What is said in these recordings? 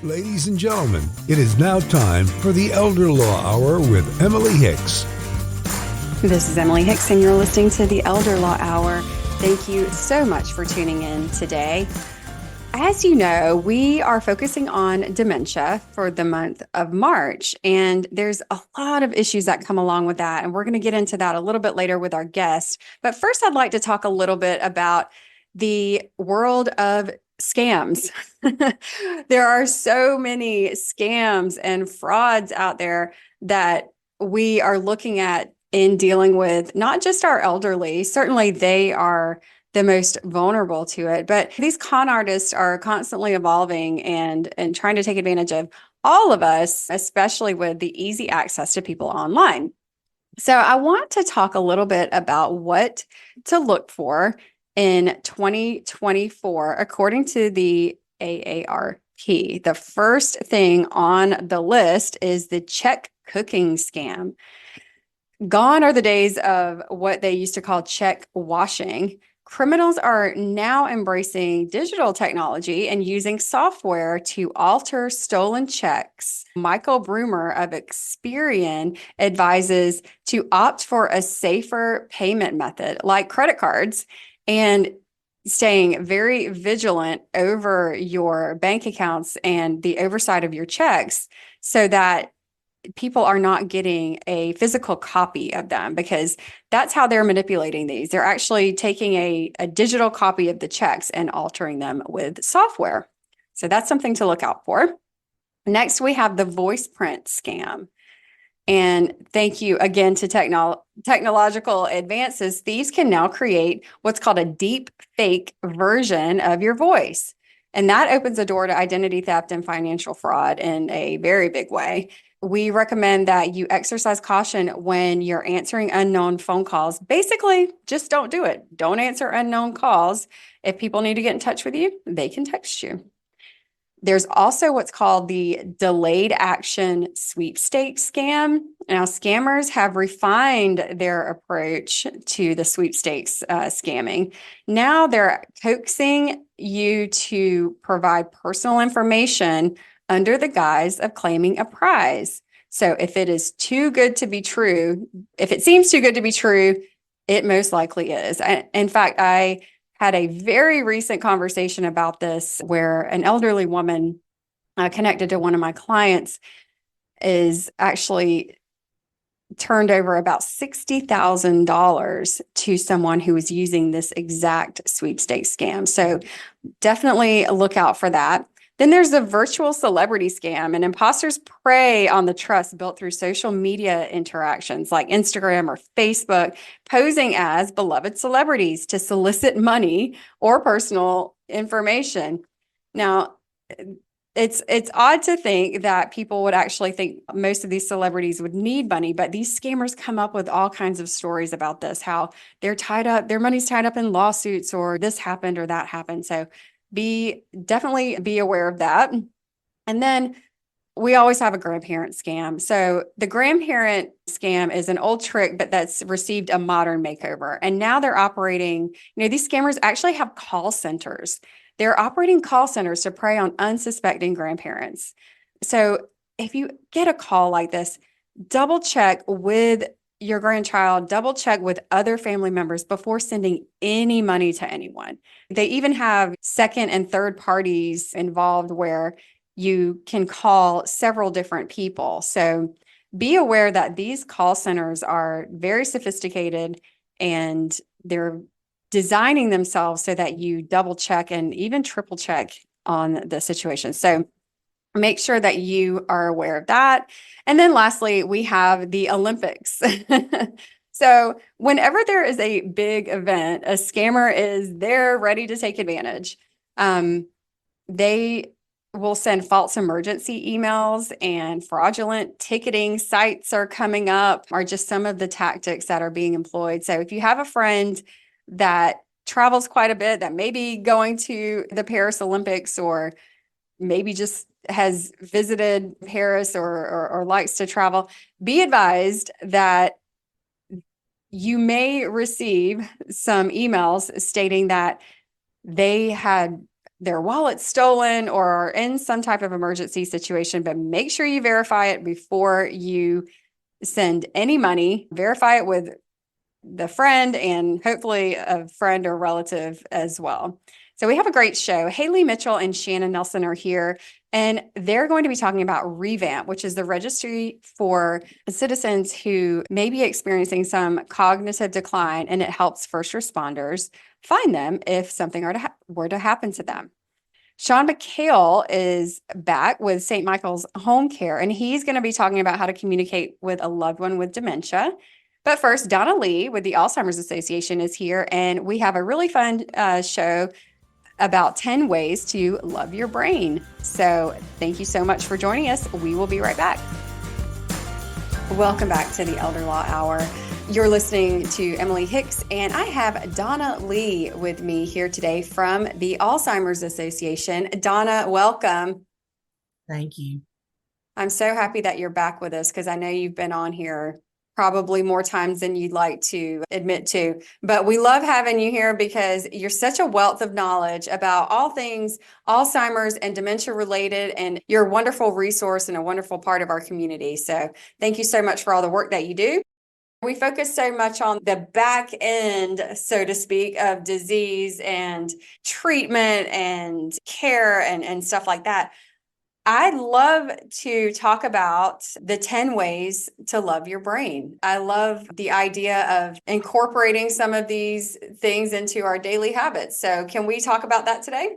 Ladies and gentlemen, it is now time for the Elder Law Hour with Emily Hicks. This is Emily Hicks, and you're listening to the Elder Law Hour. Thank you so much for tuning in today. As you know, we are focusing on dementia for the month of March, and there's a lot of issues that come along with that, and we're going to get into that a little bit later with our guest. But first, I'd like to talk a little bit about the world of scams. There are so many scams and frauds out there that we are looking at in dealing with not just our elderly. Certainly they are the most vulnerable to it, but these con artists are constantly evolving and trying to take advantage of all of us, especially with the easy access to people online. So I want to talk a little bit about what to look for in 2024, according to the AARP. The first thing on the list is the check cooking scam. Gone are the days of what they used to call check washing. Criminals are now embracing digital technology and using software to alter stolen checks. Michael Brumer of Experian advises to opt for a safer payment method like credit cards and staying very vigilant over your bank accounts and the oversight of your checks so that people are not getting a physical copy of them, because that's how they're manipulating these. They're actually taking a digital copy of the checks and altering them with software. So that's something to look out for. Next, we have the voice print scam. And thank you again to technological advances, thieves can now create what's called a deep fake version of your voice. And that opens a door to identity theft and financial fraud in a very big way. We recommend that you exercise caution when you're answering unknown phone calls. Basically, just don't do it. Don't answer unknown calls. If people need to get in touch with you, they can text you. There's also what's called the delayed action sweepstakes scam. Now, scammers have refined their approach to the sweepstakes scamming. Now they're coaxing you to provide personal information under the guise of claiming a prize. So if it is too good to be true, if it seems too good to be true, it most likely is. In fact, I had a very recent conversation about this where an elderly woman connected to one of my clients is actually turned over about $60,000 to someone who was using this exact sweepstakes scam. So definitely look out for that. Then there's the virtual celebrity scam, and imposters prey on the trust built through social media interactions like Instagram or Facebook, posing as beloved celebrities to solicit money or personal information. Now, it's odd to think that people would actually think most of these celebrities would need money, but these scammers come up with all kinds of stories about this, how they're tied up, their money's tied up in lawsuits, or this happened or that happened. So definitely be aware of that. And then we always have a grandparent scam. So the grandparent scam is an old trick, but that's received a modern makeover. And now they're operating, these scammers actually have call centers. They're operating call centers to prey on unsuspecting grandparents. So if you get a call like this, double check with your grandchild, double check with other family members before sending any money to anyone. They even have second and third parties involved where you can call several different people. So be aware that these call centers are very sophisticated and they're designing themselves so that you double check and even triple check on the situation. So make sure that you are aware of that. And then lastly, we have the Olympics. So whenever there is a big event, a scammer is there ready to take advantage. They will send false emergency emails, and fraudulent ticketing sites are coming up, are just some of the tactics that are being employed. So if you have a friend that travels quite a bit, that may be going to the Paris Olympics, or maybe just has visited Paris or likes to travel, be advised that you may receive some emails stating that they had their wallet stolen or are in some type of emergency situation, but make sure you verify it before you send any money. Verify it with the friend and hopefully a friend or relative as well. So we have a great show. Halle, Mitchel, and Shannon Nelson are here, and they're going to be talking about REVAMP, which is the registry for citizens who may be experiencing some cognitive decline, and it helps first responders find them if something were to happen to them. Sean McHale is back with St. Michael's Home Care, and he's going to be talking about how to communicate with a loved one with dementia. But first, Donna Lee with the Alzheimer's Association is here, and we have a really fun show about 10 ways to love your brain. So thank you so much for joining us. We will be right back. Welcome back to the Elder Law Hour. You're listening to Emily Hicks, and I have Donna Lee with me here today from the Alzheimer's Association. Donna, welcome. Thank you. I'm so happy that you're back with us because I know you've been on here probably more times than you'd like to admit to. But we love having you here because you're such a wealth of knowledge about all things Alzheimer's and dementia related, and you're a wonderful resource and a wonderful part of our community. So thank you so much for all the work that you do. We focus so much on the back end, so to speak, of disease and treatment and care and stuff like that. I'd love to talk about the 10 ways to love your brain. I love the idea of incorporating some of these things into our daily habits. So can we talk about that today?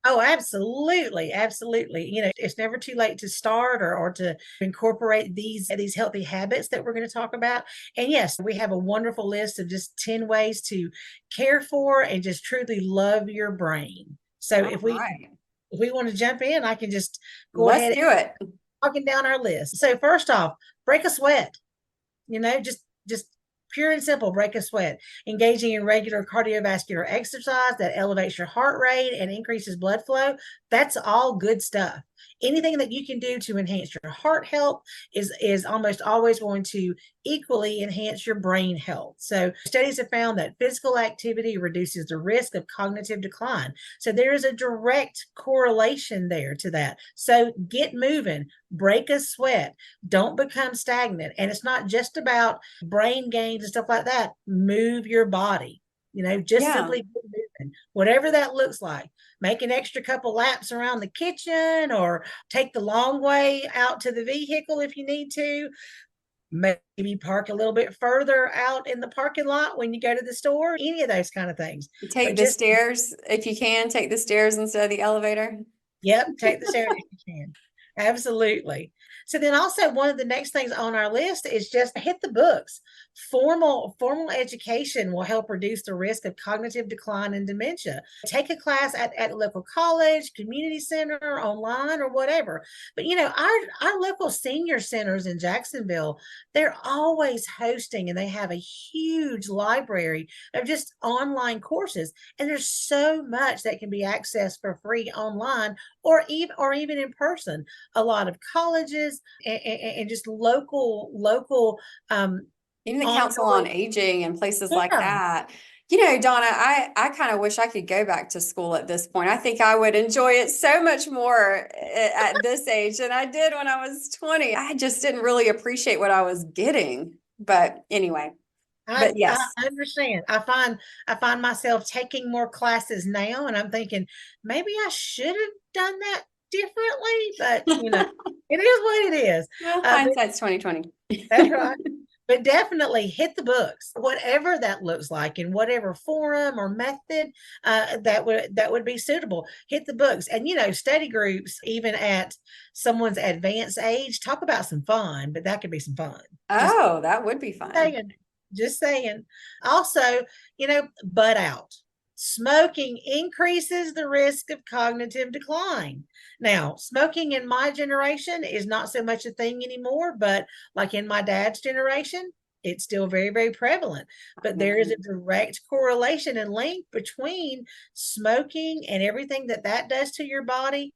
Oh, absolutely. Absolutely. It's never too late to start or to incorporate these healthy habits that we're going to talk about. And yes, we have a wonderful list of just 10 ways to care for and just truly love your brain. So if we want to jump in, I can just go ahead. Let's do it. Walking down our list. So first off, break a sweat. Just pure and simple, break a sweat. Engaging in regular cardiovascular exercise that elevates your heart rate and increases blood flow. That's all good stuff. Anything that you can do to enhance your heart health is almost always going to equally enhance your brain health. So studies have found that physical activity reduces the risk of cognitive decline. So there is a direct correlation there to that. So get moving, break a sweat, don't become stagnant. And it's not just about brain gains and stuff like that. Move your body, simply moving, whatever that looks like. Make an extra couple laps around the kitchen or take the long way out to the vehicle if you need to. Maybe park a little bit further out in the parking lot when you go to the store, any of those kind of things. Take the stairs if you can, take the stairs instead of the elevator. Yep, take the stairs if you can. Absolutely. So then also one of the next things on our list is just hit the books. Formal education will help reduce the risk of cognitive decline and dementia. Take a class at a local college, community center, online, or whatever. But our local senior centers in Jacksonville, they're always hosting, and they have a huge library of just online courses. And there's so much that can be accessed for free online or even in person. A lot of colleges and just local even the Council on Aging and places like that. Donna, I kind of wish I could go back to school at this point. I think I would enjoy it so much more at this age than I did when I was 20. I just didn't really appreciate what I was getting. But anyway. But yes, I understand. I find myself taking more classes now, and I'm thinking maybe I should have done that differently, but it is what it is. Well, hindsight's 2020. That's right. But definitely hit the books, whatever that looks like, in whatever forum or method that would be suitable. Hit the books, and study groups, even at someone's advanced age, talk about some fun. But that could be some fun. Oh, that would be fun. Just saying. Also, butt out. Smoking increases the risk of cognitive decline. Now, smoking in my generation is not so much a thing anymore, but like in my dad's generation, it's still very, very prevalent. But there is a direct correlation and link between smoking and everything that does to your body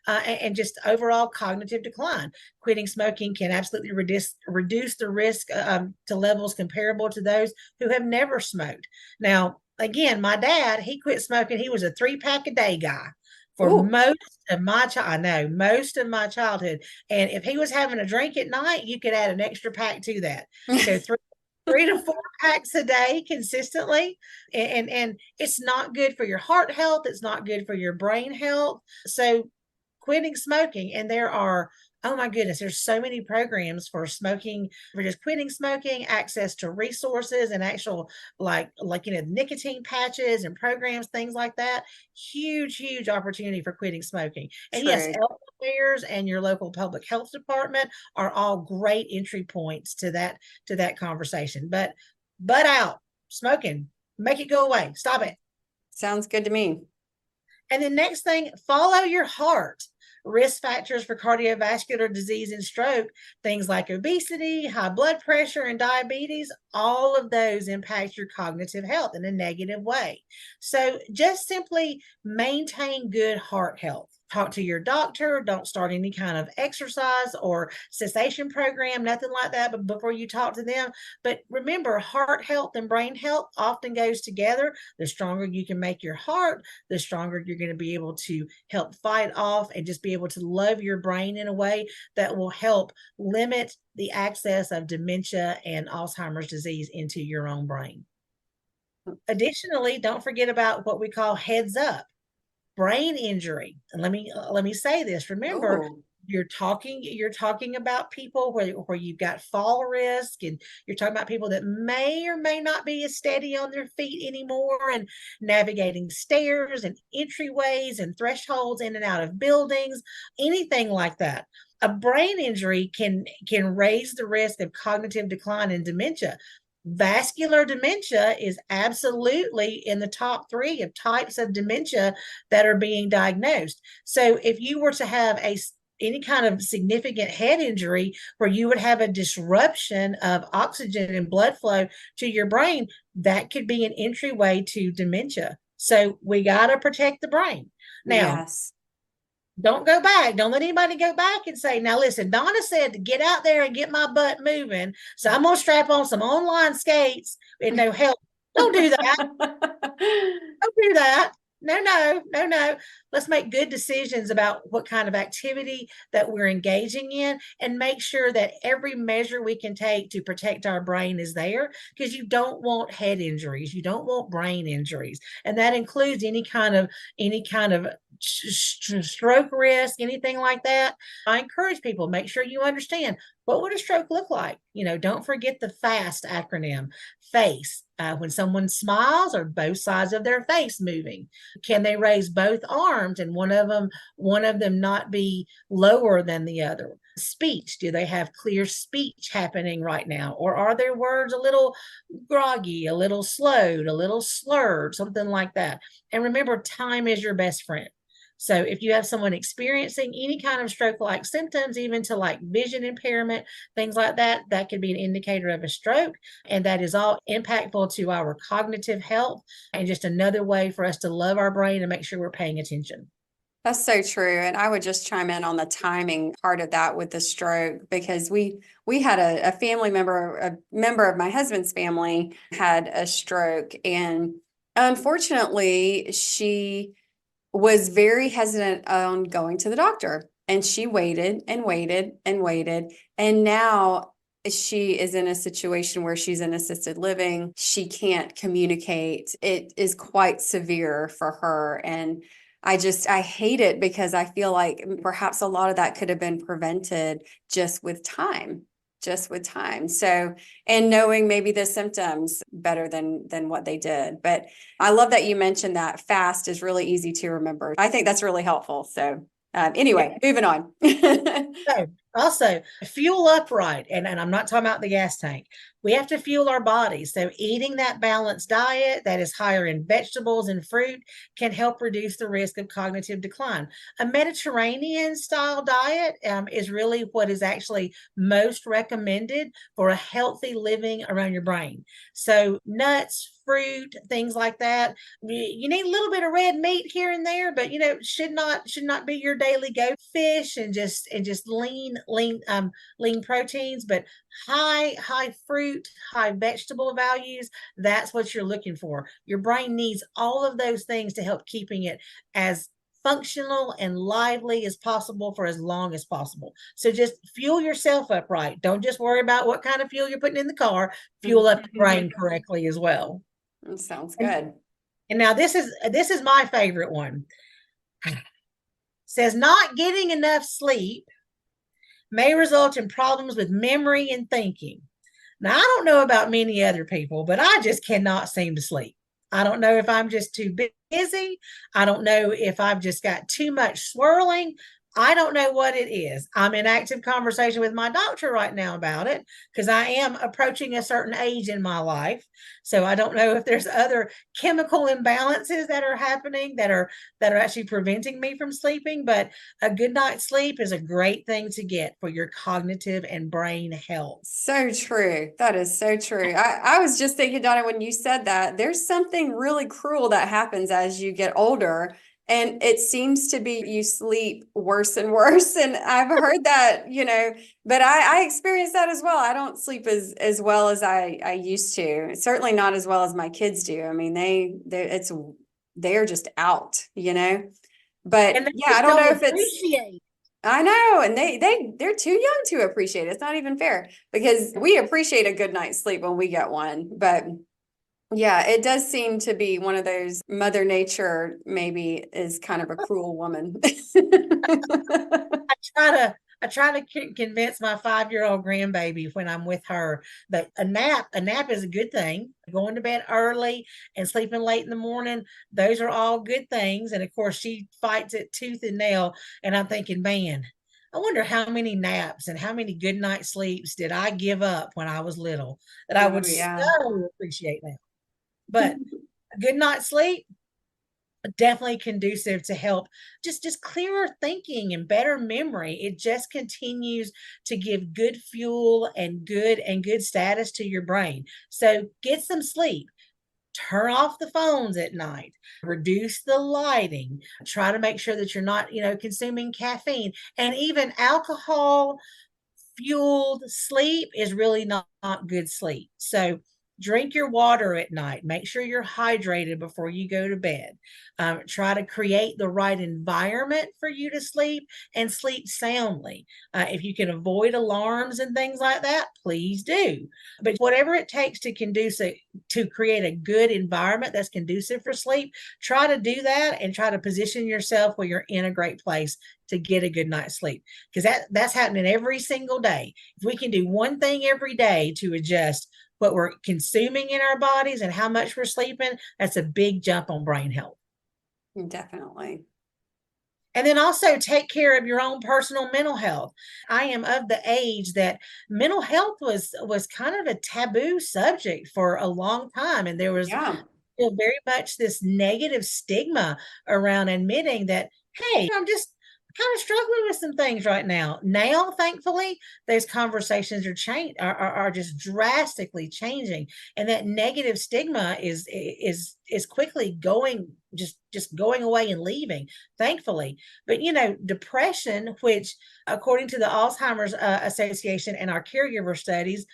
and just overall cognitive decline. Quitting smoking can absolutely reduce the risk to levels comparable to those who have never smoked. Now, again, my dad, he quit smoking. He was a 3-pack a day guy. for Ooh. most of my childhood. And if he was having a drink at night, you could add an extra pack to that. So three to four packs a day consistently. And it's not good for your heart health. It's not good for your brain health. So quitting smoking, and there are, oh my goodness, there's so many programs for smoking, for just quitting smoking, access to resources and actual nicotine patches and programs, things like that. Huge opportunity for quitting smoking. And yes, True. health fairs and your local public health department are all great entry points to that conversation. But out smoking, make it go away, stop it. Sounds good to me. And the next thing, follow your heart. Risk factors for cardiovascular disease and stroke, things like obesity, high blood pressure, and diabetes, all of those impact your cognitive health in a negative way. So just simply maintain good heart health. Talk to your doctor. Don't start any kind of exercise or cessation program, nothing like that, but before you talk to them. But remember, heart health and brain health often goes together. The stronger you can make your heart, the stronger you're going to be able to help fight off and just be able to love your brain in a way that will help limit the access of dementia and Alzheimer's disease into your own brain. Additionally, don't forget about what we call heads up brain injury. And let me say this. Remember, Ooh. you're talking about people where you've got fall risk, and you're talking about people that may or may not be as steady on their feet anymore, and navigating stairs and entryways and thresholds in and out of buildings, anything like that. A brain injury can raise the risk of cognitive decline and dementia. Vascular dementia is absolutely in the top 3 of types of dementia that are being diagnosed. So if you were to have any kind of significant head injury where you would have a disruption of oxygen and blood flow to your brain, that could be an entryway to dementia. So we got to protect the brain. Now, Yes. don't go back. Don't let anybody go back and say, now listen, Donna said to get out there and get my butt moving. So I'm going to strap on some online skates with no help. Don't do that. Don't do that. No. Let's make good decisions about what kind of activity that we're engaging in, and make sure that every measure we can take to protect our brain is there, because you don't want head injuries. You don't want brain injuries. And that includes any kind of stroke risk, anything like that. I encourage people, make sure you understand, what would a stroke look like? Don't forget the FAST acronym. Face. When someone smiles, are both sides of their face moving? Can they raise both arms and one of them not be lower than the other? Speech. Do they have clear speech happening right now? Or are their words a little groggy, a little slowed, a little slurred, something like that? And remember, time is your best friend. So if you have someone experiencing any kind of stroke-like symptoms, even to like vision impairment, things like that, that could be an indicator of a stroke. And that is all impactful to our cognitive health, and just another way for us to love our brain and make sure we're paying attention. That's so true. And I would just chime in on the timing part of that with the stroke, because we had a family member, a member of my husband's family had a stroke. And unfortunately, she was very hesitant on going to the doctor. And she waited and waited and waited. And now she is in a situation where she's in assisted living. She can't communicate. It is quite severe for her. And I hate it, because I feel like perhaps a lot of that could have been prevented just with time. So, and knowing maybe the symptoms better than what they did. But I love that you mentioned that FAST is really easy to remember. I think that's really helpful. So anyway, moving on. So also, fuel up right. And I'm not talking about the gas tank. We have to fuel our bodies. So eating that balanced diet that is higher in vegetables and fruit can help reduce the risk of cognitive decline. A Mediterranean style diet is really what is actually most recommended for a healthy living around your brain. So nuts, fruit, things like that. You need a little bit of red meat here and there, but should not be your daily go. Fish and just lean proteins, but high fruit, high vegetable values. That's what you're looking for. Your brain needs all of those things to help keeping it as functional and lively as possible for as long as possible. So just fuel yourself up right. Don't just worry about what kind of fuel you're putting in the car. Fuel up the brain correctly as well. That sounds good. And now this is my favorite one. Says not getting enough sleep may result in problems with memory and thinking. Now, I don't know about many other people, but I just cannot seem to sleep. I don't know if I'm just too busy. I don't know if I've just got too much swirling. I don't know what it is. I'm in active conversation with my doctor right now about it because I am approaching a certain age in my life. So I don't know if there's other chemical imbalances that are happening that are actually preventing me from sleeping. But a good night's sleep is a great thing to get for your cognitive and brain health. So true. That is so true. I was just thinking, Donna, when you said that, there's something really cruel that happens as you get older. And it seems to be you sleep worse and worse. And I've heard that, but I experience that as well. I don't sleep as well as I used to. Certainly not as well as my kids do. I mean, they're just out, But yeah, I don't know if it's I know, and they're too young to appreciate it. It's not even fair because we appreciate a good night's sleep when we get one, but yeah, it does seem to be one of those Mother Nature maybe is kind of a cruel woman. I try to convince my 5-year-old grandbaby when I'm with her that a nap is a good thing. Going to bed early and sleeping late in the morning, those are all good things. And of course, she fights it tooth and nail. And I'm thinking, man, I wonder how many naps and how many good night sleeps did I give up when I was little that I would so appreciate now. But a good night's sleep, definitely conducive to help just clearer thinking and better memory. It just continues to give good fuel and good status to your brain. So get some sleep. Turn off the phones at night, reduce the lighting, try to make sure that you're not, consuming caffeine, and even alcohol fueled sleep is really not good sleep. So drink your water at night. Make sure you're hydrated before you go to bed. Try to create the right environment for you to sleep and sleep soundly. If you can avoid alarms and things like that, please do. But whatever it takes to create a good environment that's conducive for sleep, try to do that and try to position yourself where you're in a great place to get a good night's sleep, because that's happening every single day. If we can do one thing every day to adjust what we're consuming in our bodies and how much we're sleeping, that's a big jump on brain health. Definitely. And then also take care of your own personal mental health. I am of the age that mental health was kind of a taboo subject for a long time. And there was very much this negative stigma around admitting that, hey, I'm just kind of struggling with some things right now. Now, thankfully, those conversations are just drastically changing, and that negative stigma is quickly going going away and leaving, thankfully. But depression, which according to the Alzheimer's Association and our caregiver studies,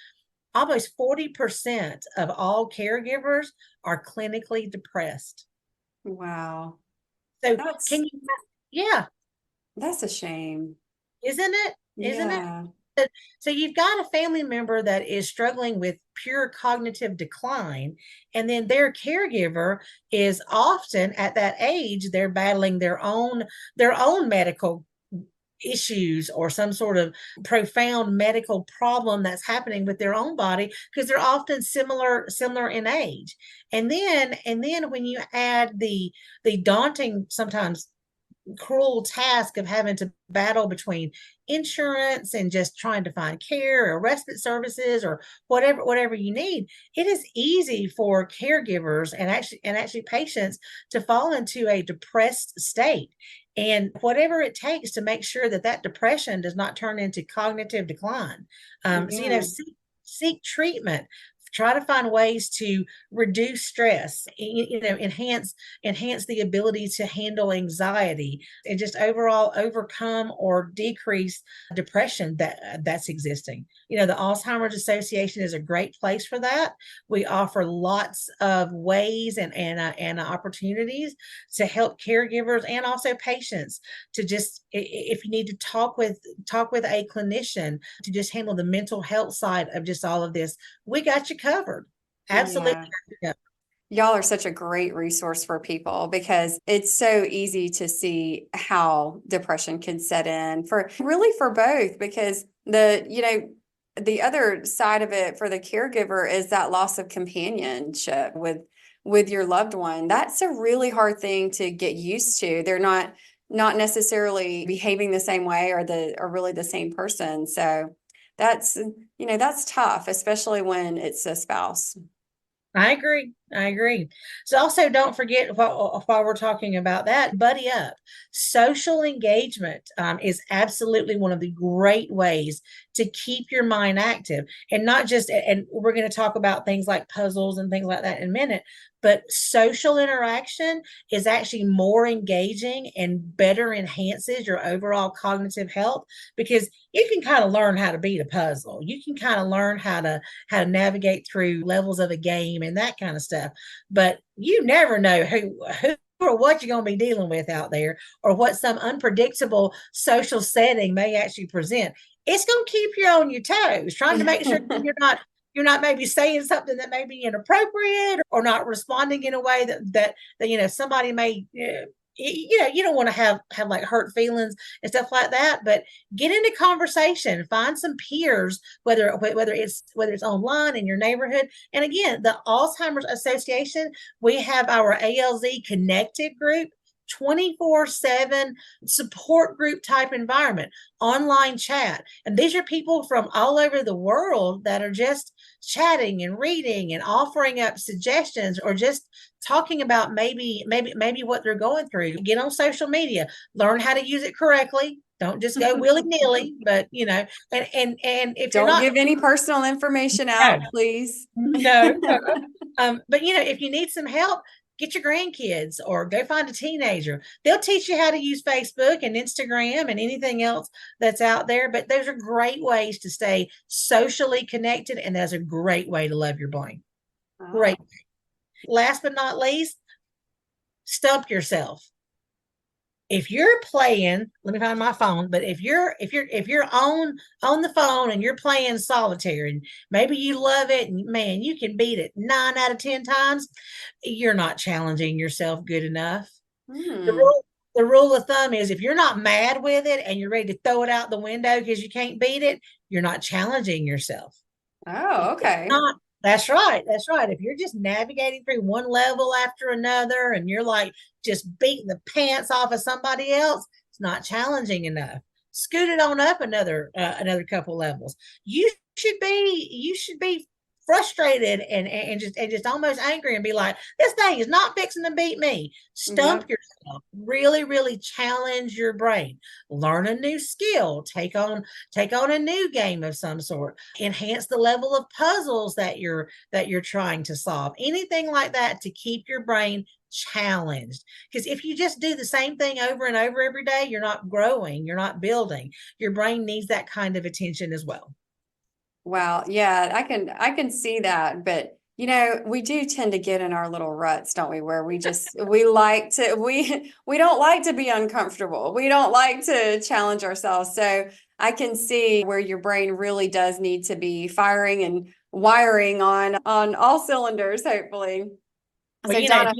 almost 40% of all caregivers are clinically depressed. Wow. So yeah. That's a shame. Isn't it? Isn't it? So you've got a family member that is struggling with pure cognitive decline, and then their caregiver is often at that age, they're battling their own medical issues or some sort of profound medical problem that's happening with their own body, because they're often similar in age. And then when you add the daunting, sometimes cruel task of having to battle between insurance and just trying to find care or respite services or whatever you need, it is easy for caregivers and actually patients to fall into a depressed state. And whatever it takes to make sure that depression does not turn into cognitive decline. So seek treatment. Try to find ways to reduce stress, enhance the ability to handle anxiety, and just overall overcome or decrease depression that's existing. The Alzheimer's Association is a great place for that. We offer lots of ways and opportunities to help caregivers and also patients to just, if you need to talk with a clinician to just handle the mental health side of just all of this, we got you covered. Absolutely. Yeah. Y'all are such a great resource for people because it's so easy to see how depression can set in for both, because the other side of it for the caregiver is that loss of companionship with your loved one. That's a really hard thing to get used to. They're not necessarily behaving the same way or really the same person. So that's tough, especially when it's a spouse. I agree. So also don't forget, while we're talking about that, buddy up. Social engagement is absolutely one of the great ways to keep your mind active, and not just, and we're going to talk about things like puzzles and things like that in a minute, but social interaction is actually more engaging and better enhances your overall cognitive health, because you can kind of learn how to beat a puzzle. You can kind of learn how to navigate through levels of a game and that kind of stuff. But you never know who or what you're going to be dealing with out there, or what some unpredictable social setting may actually present. It's going to keep you on your toes, trying to make sure you're not maybe saying something that may be inappropriate, or not responding in a way that somebody may, you don't want to have like hurt feelings and stuff like that. But get into conversation, find some peers, whether it's online in your neighborhood. And again, the Alzheimer's Association, we have our ALZ Connected group, 24/7 support group type environment, online chat. And these are people from all over the world that are just chatting and reading and offering up suggestions, or just talking about maybe what they're going through. Get on social media, learn how to use it correctly. Don't just go willy-nilly, but and if don't you're not, give any personal information out, please. No. But if you need some help, get your grandkids or go find a teenager. They'll teach you how to use Facebook and Instagram and anything else that's out there. But those are great ways to stay socially connected, and that's a great way to love your brain. Oh. Great. Last but not least, stump yourself. If you're playing, let me find my phone, but if you're on the phone and you're playing solitaire, and maybe you love it, and man, you can beat it 9 out of 10 times, you're not challenging yourself good enough. The rule of thumb is, if you're not mad with it and you're ready to throw it out the window because you can't beat it, you're not challenging yourself. Oh, okay. That's right. If you're just navigating through one level after another, and you're like just beating the pants off of somebody else, it's not challenging enough. Scoot it on up another couple levels. You should be frustrated and just almost angry, and be like, this thing is not fixing to beat me. Stump yourself. Really, really challenge your brain. Learn a new skill. Take on a new game of some sort. Enhance the level of puzzles that you're trying to solve. Anything like that to keep your brain challenged. Because if you just do the same thing over and over every day, you're not growing, you're not building. Your brain needs that kind of attention as well. Wow. Yeah, I can see that. But we do tend to get in our little ruts, don't we? Where we don't like to be uncomfortable. We don't like to challenge ourselves. So I can see where your brain really does need to be firing and wiring on all cylinders, hopefully. Well, so Donna,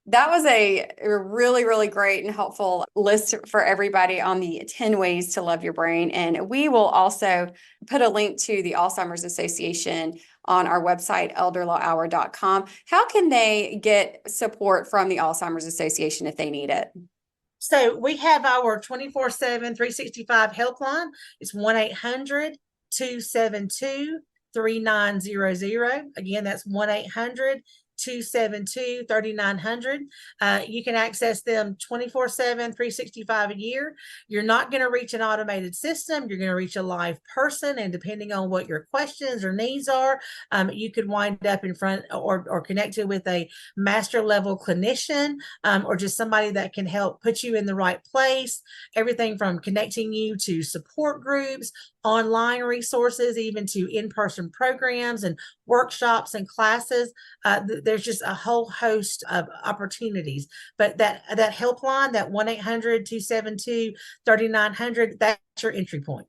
that was a really, really great and helpful list for everybody on the 10 ways to love your brain. And we will also put a link to the Alzheimer's Association on our website, elderlawhour.com. How can they get support from the Alzheimer's Association if they need it? So we have our 24/7, 365 helpline. It's 1-800-272-3900. Again, that's 1-800 272-3900. You can access them 24/7, 365 a year. You're not going to reach an automated system. You're going to reach a live person. And depending on what your questions or needs are, you could wind up in front or connected with a master level clinician, or just somebody that can help put you in the right place. Everything from connecting you to support groups, online resources, even to in-person programs and workshops and classes. There's just a whole host of opportunities. But that helpline, that 1-800-272-3900, that's your entry point.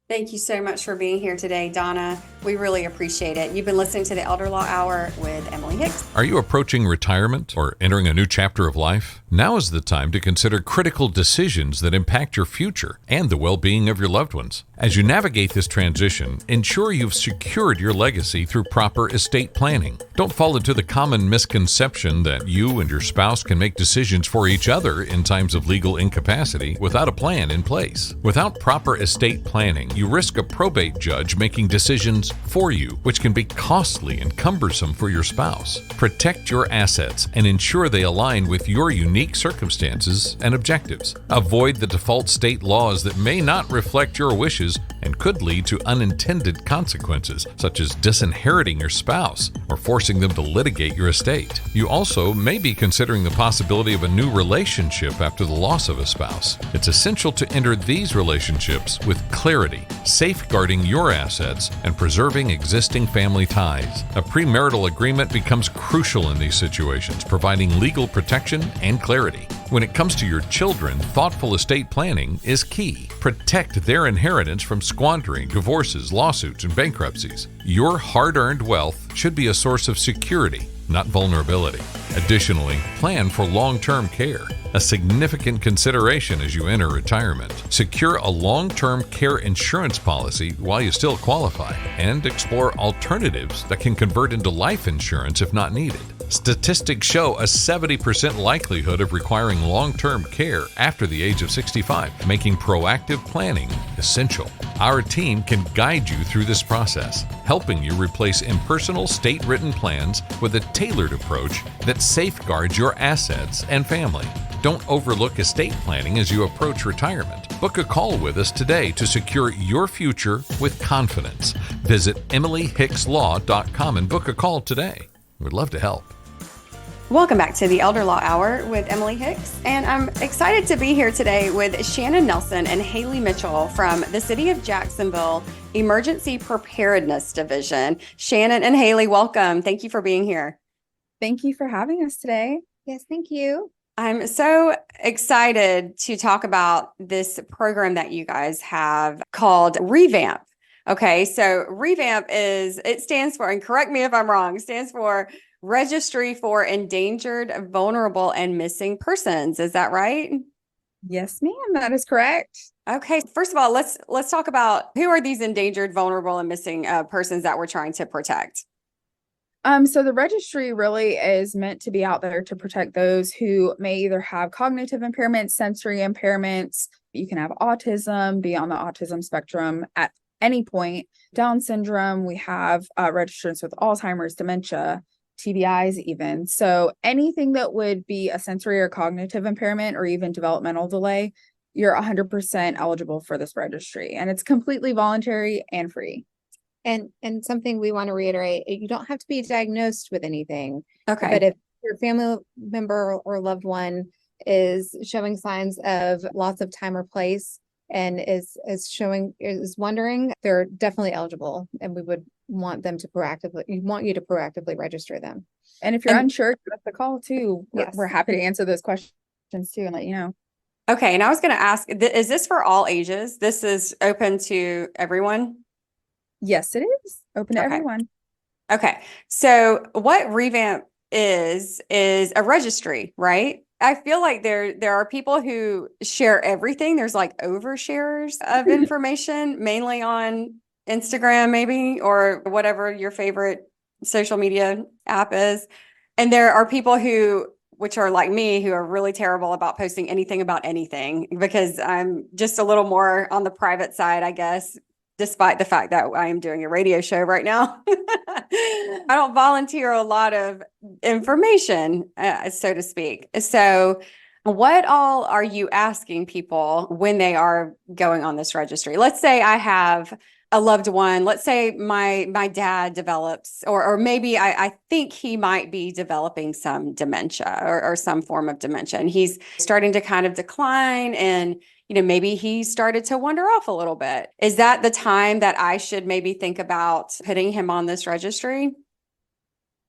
Thank you so much for being here today, Donna. We really appreciate it. You've been listening to the Elder Law Hour with Emily Hicks. Are you approaching retirement or entering a new chapter of life? Now is the time to consider critical decisions that impact your future and the well-being of your loved ones. As you navigate this transition, ensure you've secured your legacy through proper estate planning. Don't fall into the common misconception that you and your spouse can make decisions for each other in times of legal incapacity without a plan in place. Without proper estate planning, you risk a probate judge making decisions for you, which can be costly and cumbersome for your spouse. Protect your assets and ensure they align with your unique circumstances and objectives. Avoid the default state laws that may not reflect your wishes and could lead to unintended consequences, such as disinheriting your spouse or forcing them to litigate your estate. You also may be considering the possibility of a new relationship after the loss of a spouse. It's essential to enter these relationships with clarity, safeguarding your assets and preserving existing family ties. A premarital agreement becomes crucial in these situations, providing legal protection and clarity. When it comes to your children, thoughtful estate planning is key. Protect their inheritance from squandering, divorces, lawsuits, and bankruptcies. Your hard-earned wealth should be a source of security, not vulnerability. Additionally, plan for long-term care, a significant consideration as you enter retirement. Secure a long-term care insurance policy while you still qualify, and explore alternatives that can convert into life insurance if not needed. Statistics show a 70% likelihood of requiring long-term care after the age of 65, making proactive planning essential. Our team can guide you through this process, helping you replace impersonal state-written plans with a tailored approach that safeguards your assets and family. Don't overlook estate planning as you approach retirement. Book a call with us today to secure your future with confidence. Visit emilyhickslaw.com and book a call today. We'd love to help. Welcome back to the Elder Law Hour with Emily Hicks. And I'm excited to be here today with Shannon Nelson and Halle Mitchel from the City of Jacksonville Emergency Preparedness Division. Shannon and Halle, welcome. Thank you for being here. Thank you for having us today. Yes, thank you. I'm so excited to talk about this program that you guys have called REVAMP. Okay, so REVAMP it stands for, and correct me if I'm wrong, stands for Registry for Endangered, Vulnerable, and Missing Persons. Is that right? Yes, ma'am. That is correct. Okay. First of all, let's talk about who are these endangered, vulnerable, and missing persons that we're trying to protect. So the registry really is meant to be out there to protect those who may either have cognitive impairments, sensory impairments. You can have autism, be on the autism spectrum at any point. Down syndrome. We have registrants with Alzheimer's, dementia, TBIs even. So anything that would be a sensory or cognitive impairment or even developmental delay, you're 100% eligible for this registry. And it's completely voluntary and free. And something we want to reiterate, you don't have to be diagnosed with anything. Okay. But if your family member or loved one is showing signs of loss of time or place and is wondering, they're definitely eligible, and we would want you to proactively register them. And if you're unsure, give us a call too. Yes. We're happy to answer those questions too and let you know. Okay. And I was going to ask, is this for all ages? This is open to everyone? Yes, it is open to everyone. Okay. So what REVAMP is a registry, right? I feel like there are people who share everything. There's like overshares of information, mainly on Instagram, maybe, or whatever your favorite social media app is. And there are people which are like me, who are really terrible about posting anything about anything, because I'm just a little more on the private side, I guess. despite the fact that I am doing a radio show right now. I don't volunteer a lot of information, so to speak. So, what all are you asking people when they are going on this registry? Let's say I have a loved one. Let's say my dad develops, or maybe I think he might be developing some dementia or some form of dementia, and he's starting to kind of decline, and maybe he started to wander off a little bit. Is that the time that I should maybe think about putting him on this registry?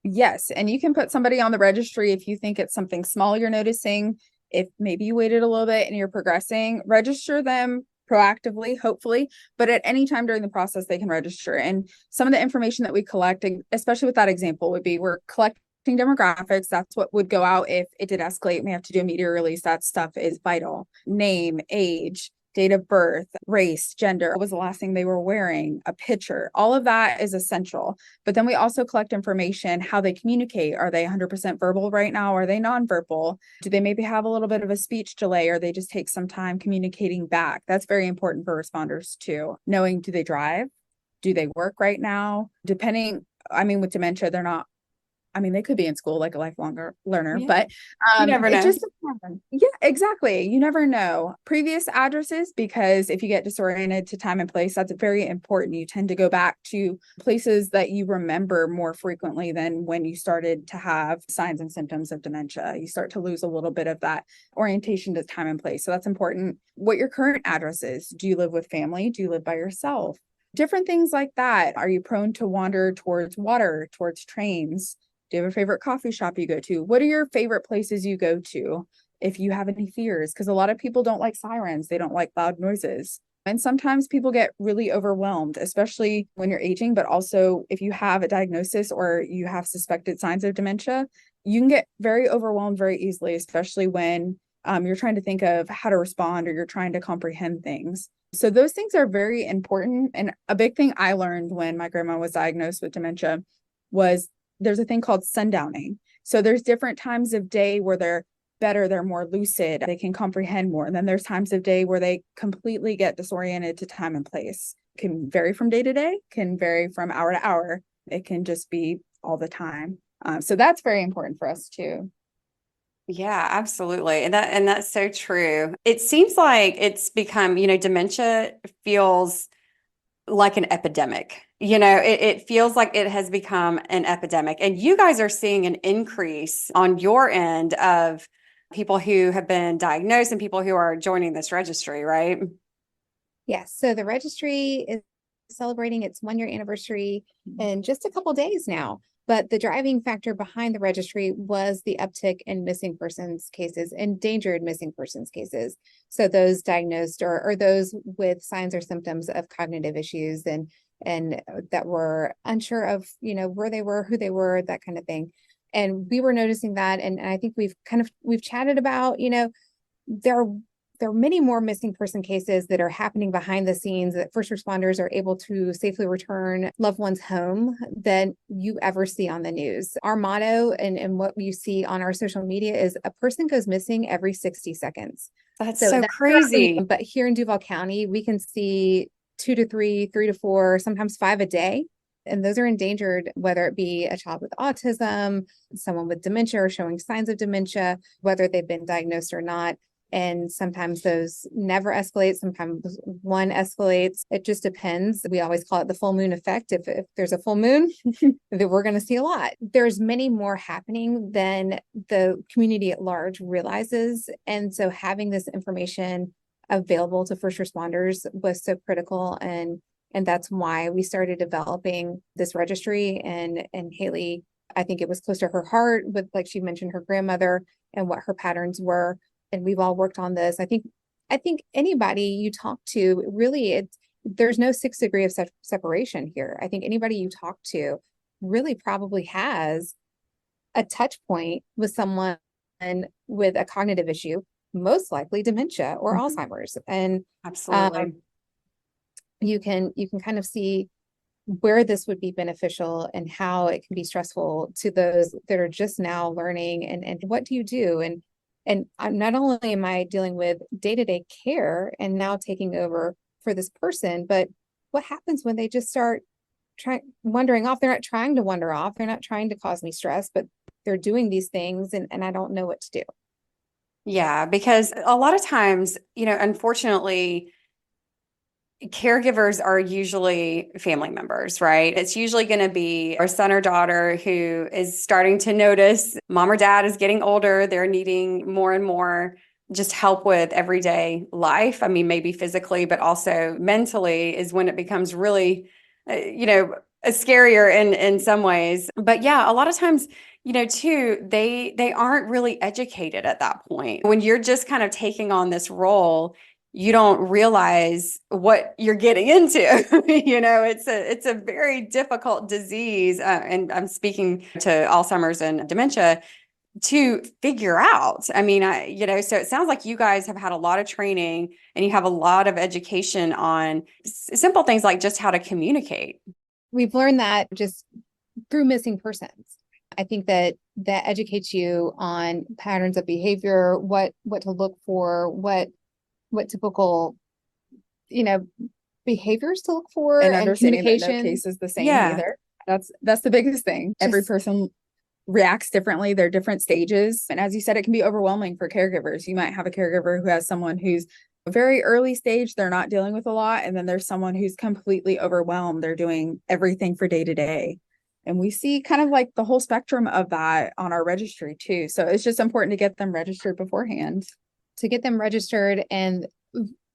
Yes. And you can put somebody on the registry if you think it's something small you're noticing. If maybe you waited a little bit and you're progressing, register them proactively, hopefully, but at any time during the process, they can register. And some of the information that we collect, especially with that example, would be we're collecting demographics. That's what would go out if it did escalate. We have to do a media release. That stuff is vital. Name, age, date of birth, race, gender. What was the last thing they were wearing? A picture. All of that is essential. But then we also collect information, how they communicate. Are they 100% verbal right now? Are they nonverbal? Do they maybe have a little bit of a speech delay, or they just take some time communicating back? That's very important for responders too. Knowing, do they drive? Do they work right now? With dementia, they could be in school like a lifelong learner, but you never know. It just depends. Yeah, exactly. You never know. Previous addresses, because if you get disoriented to time and place, that's very important. You tend to go back to places that you remember more frequently than when you started to have signs and symptoms of dementia. You start to lose a little bit of that orientation to time and place. So that's important. What your current address is. Do you live with family? Do you live by yourself? Different things like that. Are you prone to wander towards water, towards trains? Do you have a favorite coffee shop you go to? What are your favorite places you go to if you have any fears? Because a lot of people don't like sirens. They don't like loud noises. And sometimes people get really overwhelmed, especially when you're aging, but also if you have a diagnosis or you have suspected signs of dementia, you can get very overwhelmed very easily, especially when you're trying to think of how to respond or you're trying to comprehend things. So those things are very important. And a big thing I learned when my grandma was diagnosed with dementia was there's a thing called sundowning. So there's different times of day where they're better, they're more lucid, they can comprehend more. And then there's times of day where they completely get disoriented to time and place. It can vary from day to day, can vary from hour to hour. It can just be all the time. So that's very important for us too. Yeah, absolutely. And that's so true. It seems like it's become, dementia feels like an epidemic. It feels like it has become an epidemic. And you guys are seeing an increase on your end of people who have been diagnosed and people who are joining this registry, right? Yes. So the registry is celebrating its 1-year anniversary in just a couple days now. But the driving factor behind the registry was the uptick in missing persons cases, endangered missing persons cases. So those diagnosed or those with signs or symptoms of cognitive issues and that were unsure of, where they were, who they were, that kind of thing. And we were noticing that. And I think we've chatted about, there are many more missing person cases that are happening behind the scenes that first responders are able to safely return loved ones home than you ever see on the news. Our motto and what you see on our social media is a person goes missing every 60 seconds. That's so crazy. But here in Duval County, we can see 2 to 3, 3 to 4, sometimes 5 a day. And those are endangered, whether it be a child with autism, someone with dementia or showing signs of dementia, whether they've been diagnosed or not. And sometimes those never escalate. Sometimes one escalates. It just depends. We always call it the full moon effect. If there's a full moon, then we're going to see a lot. There's many more happening than the community at large realizes. And so having this information available to first responders was so critical. And that's why we started developing this registry. And Halle, I think it was close to her heart with, like she mentioned, her grandmother and what her patterns were. And we've all worked on this. I think anybody you talk to, really, there's no 6th degree of separation here. I think anybody you talk to really probably has a touch point with someone with a cognitive issue, most likely dementia or Alzheimer's. And absolutely, you can kind of see where this would be beneficial and how it can be stressful to those that are just now learning. And what do you do? And I'm not only am I dealing with day-to-day care and now taking over for this person, but what happens when they just start wandering off? They're not trying to wander off. They're not trying to cause me stress, but they're doing these things and I don't know what to do. Yeah, because a lot of times, unfortunately, caregivers are usually family members, right? It's usually going to be our son or daughter who is starting to notice mom or dad is getting older. They're needing more and more just help with everyday life. I mean, maybe physically, but also mentally is when it becomes really, scarier in some ways. But yeah, a lot of times, too, they aren't really educated at that point. When you're just kind of taking on this role, you don't realize what you're getting into. It's a very difficult disease. And I'm speaking to Alzheimer's and dementia to figure out. I mean, so it sounds like you guys have had a lot of training and you have a lot of education on simple things like just how to communicate. We've learned that just through missing persons. I think that educates you on patterns of behavior, what to look for, what typical, behaviors to look for, And and understanding that no communication. case is the same Yeah. either. That's the biggest thing. Every person reacts differently. They're different stages. And as you said, it can be overwhelming for caregivers. You might have a caregiver who has someone who's very early stage, they're not dealing with a lot. And then there's someone who's completely overwhelmed. They're doing everything for day to day. And we see kind of like the whole spectrum of that on our registry too. So it's just important to get them registered beforehand. To get them registered and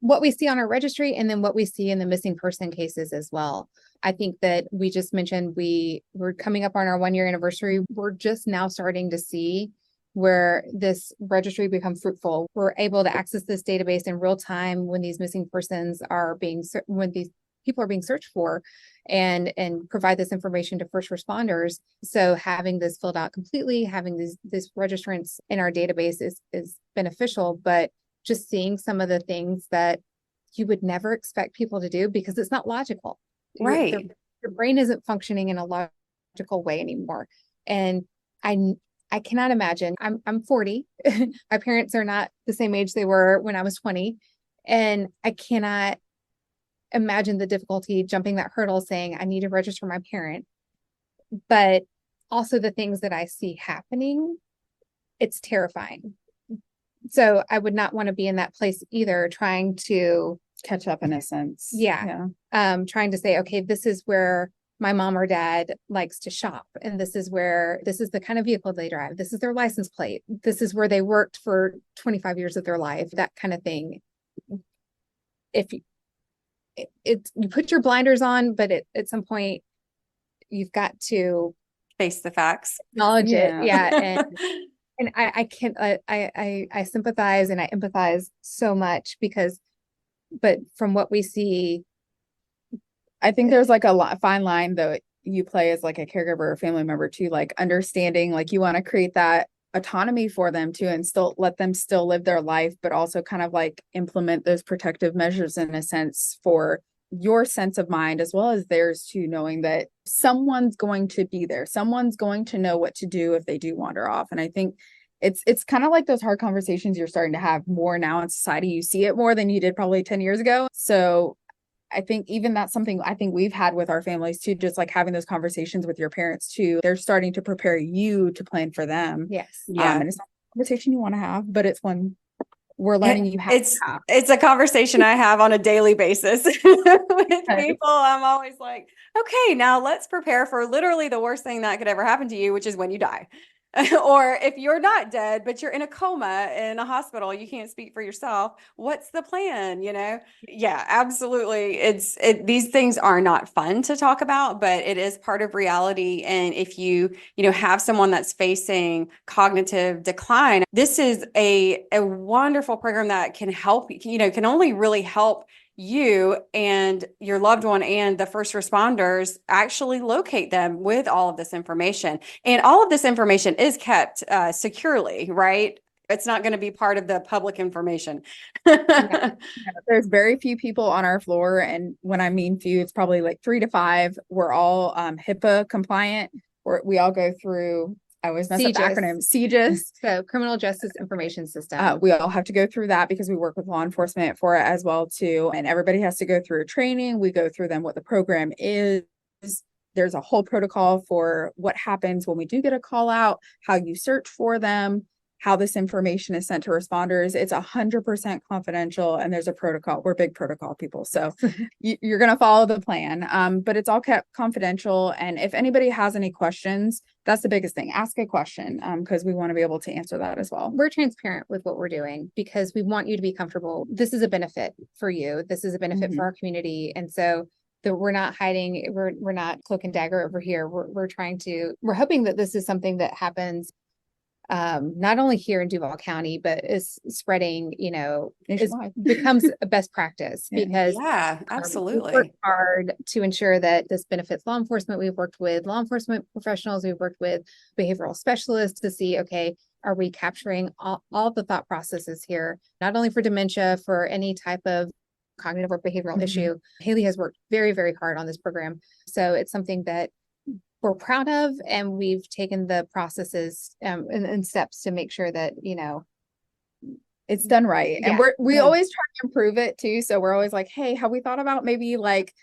what we see on our registry and then what we see in the missing person cases as well. I think that we just mentioned we're coming up on our 1-year anniversary. We're just now starting to see where this registry becomes fruitful. We're able to access this database in real time when these missing persons when these people are being searched for and provide this information to first responders. So having this filled out completely, having these registrants in our database is beneficial, but just seeing some of the things that you would never expect people to do because it's not logical. Right. Your brain isn't functioning in a logical way anymore. And I cannot imagine. I'm 40. My parents are not the same age they were when I was 20. And I cannot imagine the difficulty jumping that hurdle saying I need to register my parent. But also the things that I see happening, it's terrifying. So I would not want to be in that place either, trying to Catch up in a sense. Yeah. Trying to say, okay, this is where my mom or dad likes to shop. And this is the kind of vehicle they drive. This is their license plate. This is where they worked for 25 years of their life, that kind of thing. If you put your blinders on, but at some point you've got to Face the facts. acknowledge Yeah. it. Yeah. And I can't, I sympathize and I empathize so much but from what we see, I think there's like a fine line though you play as like a caregiver or family member too, like understanding, like you want to create that autonomy for them too, and still let them still live their life, but also kind of like implement those protective measures in a sense for your sense of mind as well as theirs too, knowing that someone's going to be there. Someone's going to know what to do if they do wander off. And I think it's kind of like those hard conversations you're starting to have more now in society. You see it more than you did probably 10 years ago. So I think even that's something I think we've had with our families too, just like having those conversations with your parents too. They're starting to prepare you to plan for them. yes. Yeah. And it's not a conversation you want to have, but it's one we're letting you have. It's a conversation I have on a daily basis with people. I'm always like, okay, now let's prepare for literally the worst thing that could ever happen to you, which is when you die. Or if you're not dead, but you're in a coma in a hospital, you can't speak for yourself. What's the plan? Yeah, absolutely. These things are not fun to talk about, but it is part of reality. And if you have someone that's facing cognitive decline, this is a wonderful program that can help, can only really help you and your loved one and the first responders actually locate them with all of this information. And all of this information is kept securely, right? It's not going to be part of the public information. There's very few people on our floor. And when I mean few, it's probably like 3 to 5. We're all HIPAA compliant. We all go through I always mess up the CJIS. acronym, CJIS. So Criminal Justice Information System. We all have to go through that because we work with law enforcement for it as well too. And everybody has to go through a training. We go through them what the program is. There's a whole protocol for what happens when we do get a call out, how you search for them, how this information is sent to responders. It's 100% confidential, and there's a protocol. We're big protocol people, so you're going to follow the plan. But it's all kept confidential. And if anybody has any questions, that's the biggest thing. Ask a question, because we want to be able to answer that as well. We're transparent with what we're doing because we want you to be comfortable. This is a benefit for you. This is a benefit for our community. And so that we're not hiding, we're not cloak and dagger over here. We're hoping that this is something that happens not only here in Duval County, but is spreading, becomes a best practice because absolutely. we work hard to ensure that this benefits law enforcement. We've worked with law enforcement professionals. We've worked with behavioral specialists to see, okay, are we capturing all the thought processes here, not only for dementia, for any type of cognitive or behavioral issue. Halle has worked very, very hard on this program. So it's something that we're proud of, and we've taken the processes and steps to make sure that, it's done right. And we always try to improve it too. So we're always like, hey, have we thought about maybe like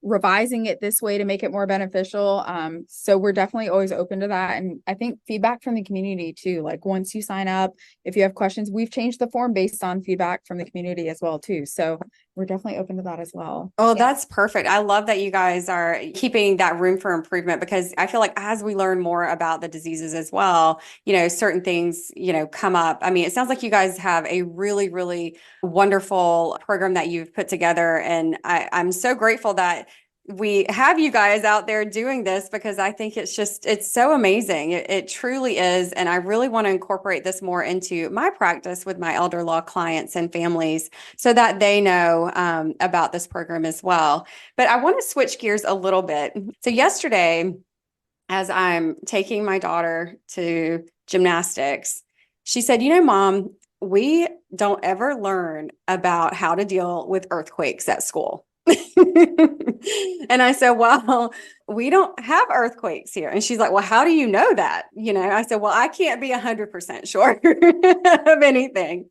revising it this way to make it more beneficial? So we're definitely always open to that. And I think feedback from the community too, like once you sign up, if you have questions, we've changed the form based on feedback from the community as well too. So we're definitely open to that as well. Oh, that's perfect. I love that you guys are keeping that room for improvement, because I feel like as we learn more about the diseases as well, certain things, come up. I mean, it sounds like you guys have a really, really wonderful program that you've put together. And I'm so grateful that we have you guys out there doing this, because I think it's so amazing. It truly is. And I really want to incorporate this more into my practice with my elder law clients and families so that they know about this program as well. But I want to switch gears a little bit. So yesterday, as I'm taking my daughter to gymnastics, she said, Mom, we don't ever learn about how to deal with earthquakes at school. And I said, well, we don't have earthquakes here. And she's like, well, how do you know that? I said, well, I can't be 100% sure of anything,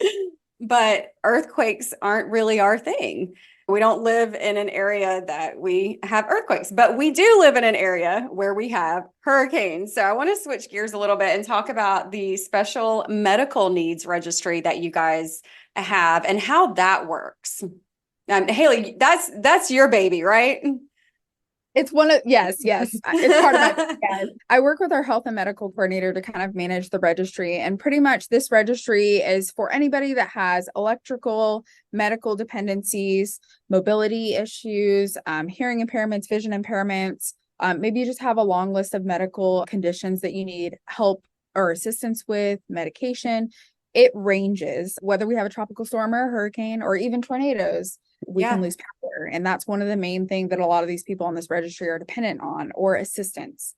but earthquakes aren't really our thing. We don't live in an area that we have earthquakes, but we do live in an area where we have hurricanes. So I want to switch gears a little bit and talk about the special medical needs registry that you guys have and how that works. Halle, that's your baby, right? It's yes. It's part of my, yes. I work with our health and medical coordinator to kind of manage the registry. And pretty much this registry is for anybody that has electrical, medical dependencies, mobility issues, hearing impairments, vision impairments. Maybe you just have a long list of medical conditions that you need help or assistance with, medication. It ranges, whether we have a tropical storm or a hurricane or even tornadoes. We can lose power. And that's one of the main things that a lot of these people on this registry are dependent on, or assistance.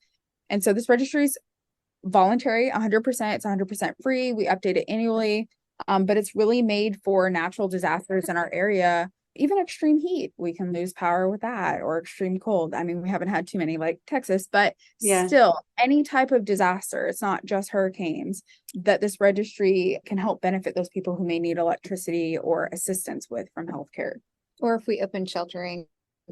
And so this registry is voluntary, 100%. It's 100% free. We update it annually. But it's really made for natural disasters in our area. Even extreme heat, we can lose power with that, or extreme cold. I mean, we haven't had too many like Texas, but still any type of disaster, it's not just hurricanes, that this registry can help benefit those people who may need electricity or assistance with from healthcare. Or if we open sheltering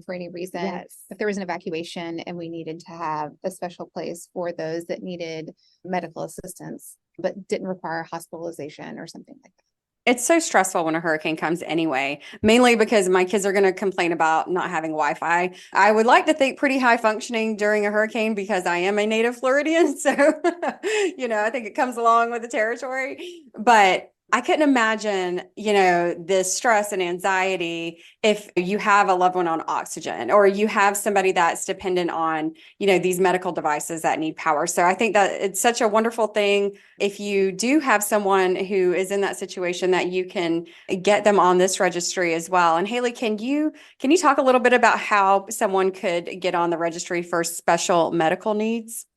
for any reason, if there was an evacuation and we needed to have a special place for those that needed medical assistance, but didn't require hospitalization or something like that. It's so stressful when a hurricane comes anyway, mainly because my kids are going to complain about not having Wi-Fi. I would like to think pretty high functioning during a hurricane because I am a native Floridian. So, I think it comes along with the territory, but I couldn't imagine, this stress and anxiety if you have a loved one on oxygen, or you have somebody that's dependent on, these medical devices that need power. So I think that it's such a wonderful thing if you do have someone who is in that situation, that you can get them on this registry as well. And Halle, can you talk a little bit about how someone could get on the registry for special medical needs?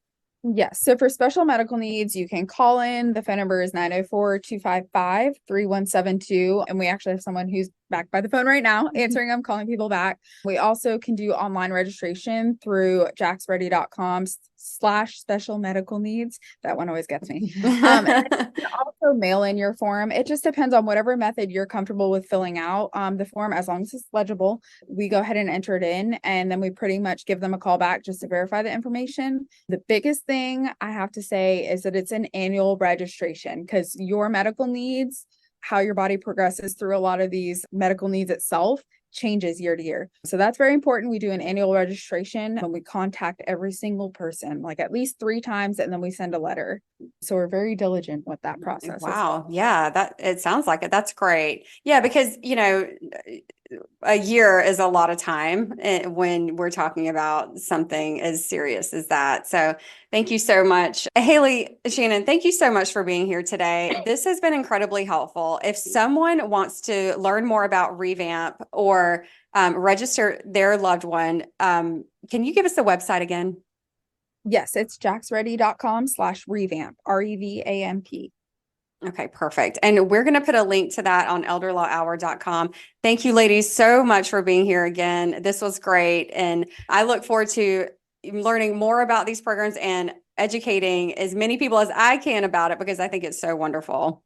Yes. So for special medical needs, you can call in. The phone number is 904-255-3172. And we actually have someone who's back by the phone right now answering them, calling people back. We also can do online registration through jacksready.com/special medical needs. That one always gets me. And you can also mail in your form. It just depends on whatever method you're comfortable with filling out the form, as long as it's legible. We go ahead and enter it in, and then we pretty much give them a call back just to verify the information. The biggest thing I have to say is that it's an annual registration, because your medical needs, how your body progresses through a lot of these medical needs itself, changes year to year. So that's very important. We do an annual registration and we contact every single person, like at least 3 times, and then we send a letter. So we're very diligent with that process. Wow. Yeah, that it sounds like it. That's great. Yeah, because a year is a lot of time when we're talking about something as serious as that. So thank you so much. Halle, Shannon, thank you so much for being here today. This has been incredibly helpful. If someone wants to learn more about REVAMP or register their loved one, can you give us the website again? Yes, it's jacksready.com/revamp, REVAMP. Okay, perfect. And we're going to put a link to that on elderlawhour.com. Thank you, ladies, so much for being here again. This was great. And I look forward to learning more about these programs and educating as many people as I can about it, because I think it's so wonderful.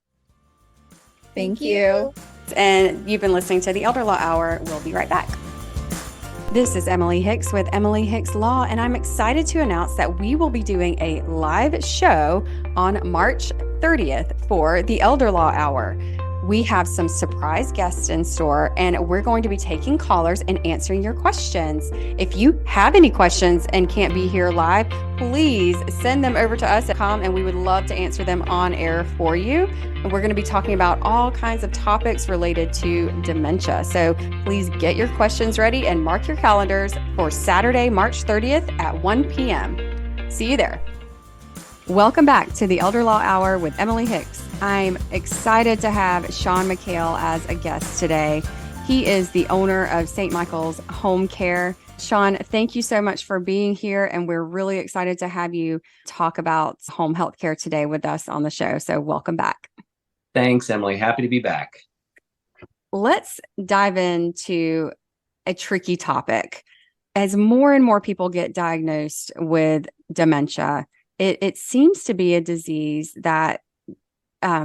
Thank you. And you've been listening to the Elder Law Hour. We'll be right back. This is Emily Hicks with Emily Hicks Law, and I'm excited to announce that we will be doing a live show on March 30th for the Elder Law Hour. We have some surprise guests in store, and we're going to be taking callers and answering your questions. If you have any questions and can't be here live, please send them over to us at com, and we would love to answer them on air for you. And we're going to be talking about all kinds of topics related to dementia. So please get your questions ready and mark your calendars for Saturday, March 30th at 1 p.m. See you there. Welcome back to the Elder Law Hour with Emily Hicks. I'm excited to have McHale as a guest today. He is the owner of St. Michael's Home Care. Sean, thank you so much for being here, and we're really excited to have you talk about home health care today with us on the show. So welcome back. Thanks, Emily. Happy to be back. Let's dive into a tricky topic. As more and more people get diagnosed with dementia, it seems to be a disease that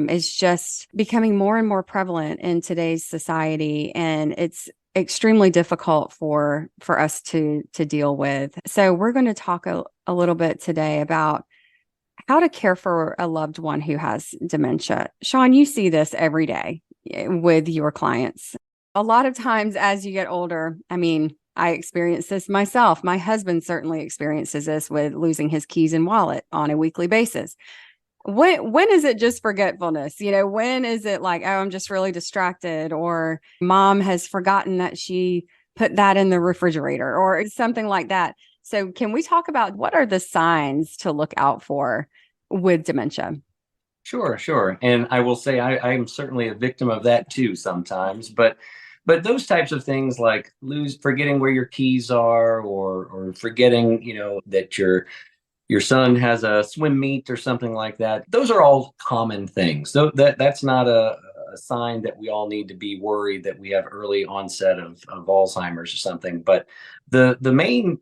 is just becoming more and more prevalent in today's society, and it's extremely difficult for us to deal with. So we're going to talk a little bit today about how to care for a loved one who has dementia. Sean, you see this every day with your clients. A lot of times as you get older, I experience this myself. My husband certainly experiences this with losing his keys and wallet on a weekly basis. When is it just forgetfulness? When is it like, oh, I'm just really distracted, or mom has forgotten that she put that in the refrigerator, or something like that? So can we talk about what are the signs to look out for with dementia? Sure. And I will say I'm certainly a victim of that too sometimes, but those types of things like forgetting where your keys are, or forgetting, that your son has a swim meet or something like that. Those are all common things. So that's not a sign that we all need to be worried that we have early onset of Alzheimer's or something. But the main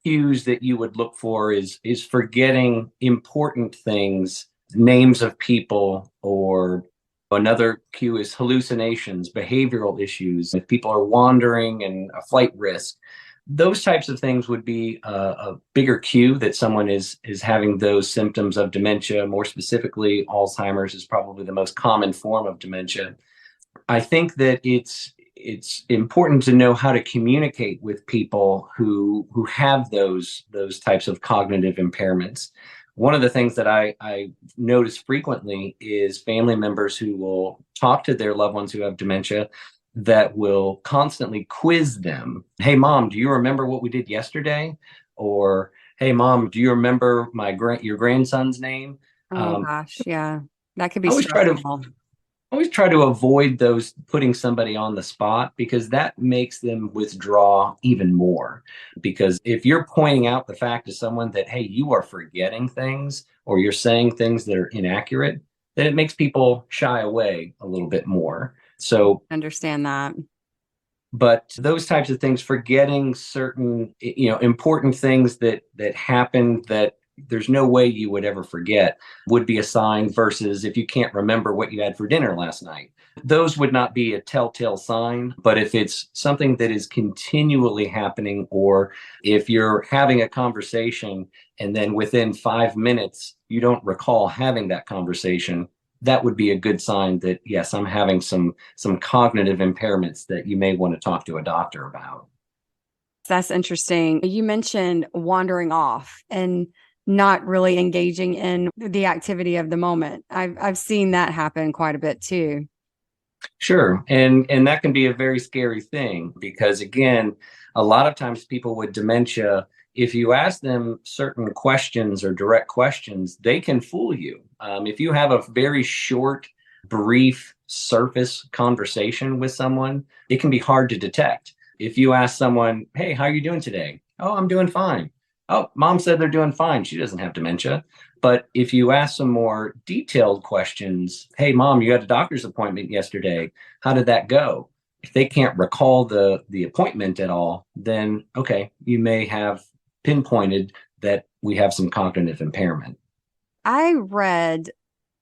cues that you would look for is forgetting important things, names of people, or another cue is hallucinations, behavioral issues. If people are wandering and a flight risk, those types of things would be a bigger cue that someone is having those symptoms of dementia. More specifically, Alzheimer's is probably the most common form of dementia. I think that it's important to know how to communicate with people who have those types of cognitive impairments. One of the things that I notice frequently is family members who will talk to their loved ones who have dementia that will constantly quiz them. Hey, mom, do you remember what we did yesterday? Or, hey, mom, do you remember your grandson's name? Oh gosh, yeah, that could be I always try to stressful. always try to avoid those putting somebody on the spot, because that makes them withdraw even more. Because if you're pointing out the fact to someone that, hey, you are forgetting things or you're saying things that are inaccurate, then it makes people shy away a little bit more. So Understand that. but those types of things, forgetting certain, important things that happened that there's no way you would ever forget, would be a sign, versus if you can't remember what you had for dinner last night. Those would not be a telltale sign. But if it's something that is continually happening, or if you're having a conversation and then within 5 minutes you don't recall having that conversation, that would be a good sign that, yes, I'm having some cognitive impairments that you may want to talk to a doctor about. That's interesting. You mentioned wandering off and not really engaging in the activity of the moment. I've seen that happen quite a bit too. Sure. And that can be a very scary thing, because again, a lot of times people with dementia, if you ask them certain questions or direct questions, they can fool you. If you have a very short, brief, surface conversation with someone, it can be hard to detect. If you ask someone, hey, how are you doing today? Oh, I'm doing fine. Oh, mom said they're doing fine. She doesn't have dementia. But if you ask some more detailed questions, hey, mom, you had a doctor's appointment yesterday. How did that go? If they can't recall the appointment at all, then okay, you may have pinpointed that we have some cognitive impairment. I read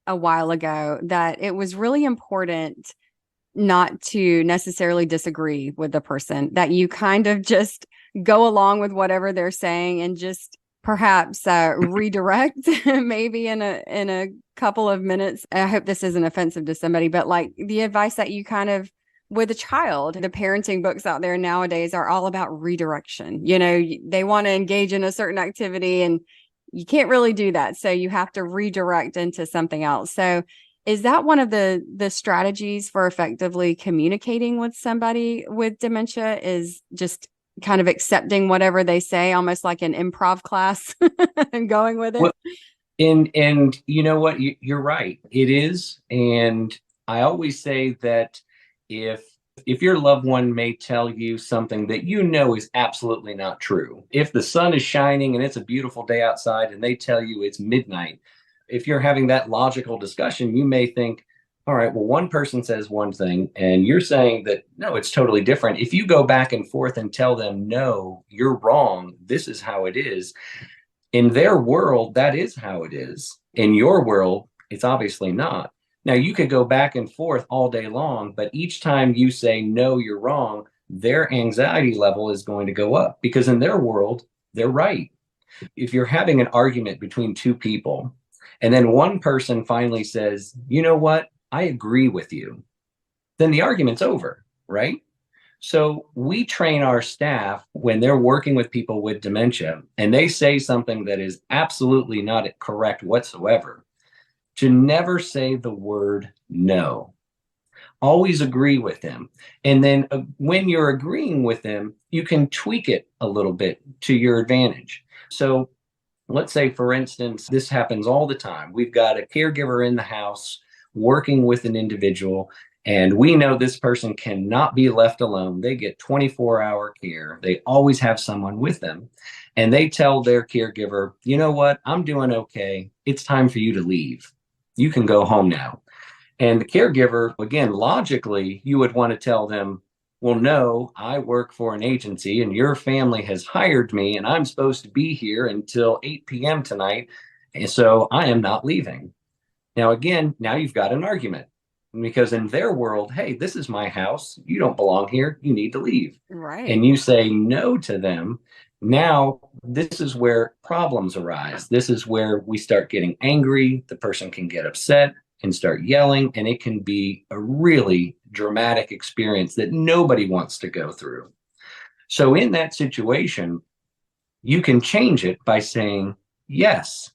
a while ago that it was really important not to necessarily disagree with the person, that you kind of just go along with whatever they're saying and just perhaps redirect maybe in a couple of minutes. I hope this isn't offensive to somebody, but like the advice that you kind of, with a child, the parenting books out there nowadays are all about redirection. They want to engage in a certain activity and you can't really do that. So you have to redirect into something else. So is that one of the strategies for effectively communicating with somebody with dementia, is just kind of accepting whatever they say, almost like an improv class and going with it? Well, and you know what? You're right. It is. And I always say that if your loved one may tell you something that is absolutely not true, if the sun is shining and it's a beautiful day outside and they tell you it's midnight, if you're having that logical discussion, you may think, all right, well, one person says one thing and you're saying that, no, it's totally different. If you go back and forth and tell them, no, you're wrong, this is how it is. In their world, that is how it is. In your world, it's obviously not. Now, you could go back and forth all day long, but each time you say, no, you're wrong, their anxiety level is going to go up, because in their world, they're right. If you're having an argument between two people, and then one person finally says, you know what, I agree with you, then the argument's over, right? So we train our staff when they're working with people with dementia and they say something that is absolutely not correct whatsoever, to never say the word no. Always agree with them. And then when you're agreeing with them, you can tweak it a little bit to your advantage. So let's say, for instance, this happens all the time. We've got a caregiver in the house working with an individual, and we know this person cannot be left alone. They get 24-hour care. They always have someone with them. And they tell their caregiver, you know what, I'm doing okay. It's time for you to leave. You can go home now. And the caregiver, again, logically, you would want to tell them, well, no, I work for an agency and your family has hired me and I'm supposed to be here until 8 p.m. tonight. And so I am not leaving. Now, again, now you've got an argument, because in their world, hey, this is my house. You don't belong here. You need to leave. Right. And you say no to them. Now, this is where problems arise. This is where we start getting angry. The person can get upset and start yelling, and it can be a really dramatic experience that nobody wants to go through. So in that situation, you can change it by saying yes,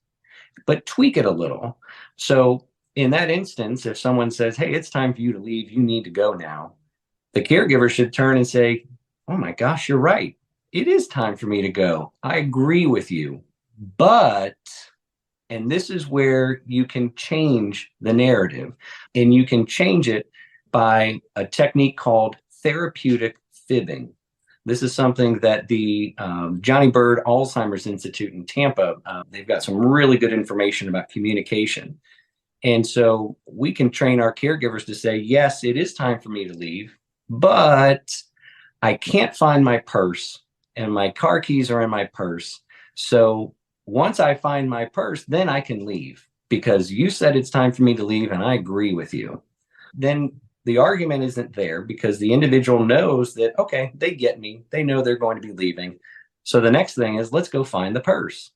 but tweak it a little. So in that instance, if someone says, hey, it's time for you to leave, you need to go now, the caregiver should turn and say, oh my gosh, you're right. It is time for me to go. I agree with you, but And this is where you can change the narrative, and you can change it by a technique called therapeutic fibbing. This is something that the Johnny Bird Alzheimer's Institute in Tampa, they've got some really good information about communication. And so we can train our caregivers to say, yes, it is time for me to leave, but I can't find my purse and my car keys are in my purse. So once I find my purse, then I can leave because you said it's time for me to leave and I agree with you. Then the argument isn't there because the individual knows that, okay, they get me. They know they're going to be leaving. So the next thing is, let's go find the purse.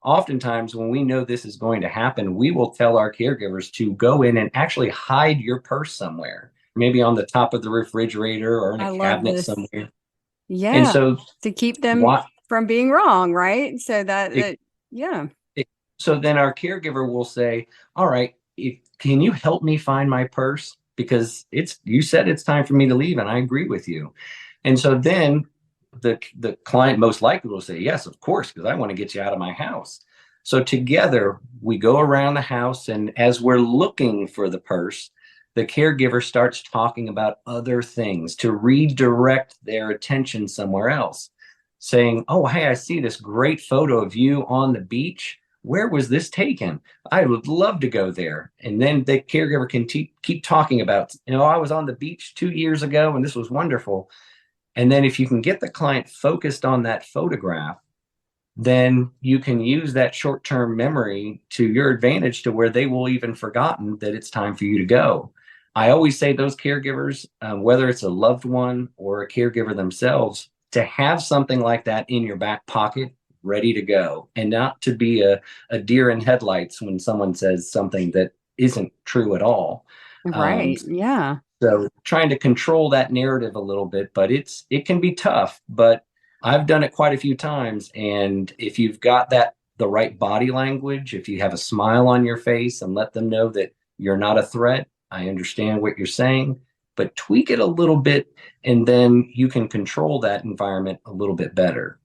Oftentimes, when we know this is going to happen, we will tell our caregivers to go in and actually hide your purse somewhere, maybe on the top of the refrigerator or in a cabinet somewhere. Yeah. And so to keep them from being wrong, right? So so then our caregiver will say, all right, can you help me find my purse? Because you said it's time for me to leave and I agree with you. And so then the client most likely will say, yes, of course, because I want to get you out of my house. So together we go around the house, and as we're looking for the purse, the caregiver starts talking about other things to redirect their attention somewhere else, saying, oh, hey, I see this great photo of you on the beach. Where was this taken? I would love to go there. And then the caregiver can keep talking about, I was on the beach 2 years ago and this was wonderful. And then if you can get the client focused on that photograph, then you can use that short-term memory to your advantage to where they will even forgotten that it's time for you to go. I always say those caregivers, whether it's a loved one or a caregiver themselves, to have something like that in your back pocket, ready to go, and not to be a deer in headlights when someone says something that isn't true at all. Right. Yeah. So trying to control that narrative a little bit, but it can be tough, but I've done it quite a few times. And if you've got the right body language, if you have a smile on your face and let them know that you're not a threat, I understand what you're saying, but tweak it a little bit, and then you can control that environment a little bit better.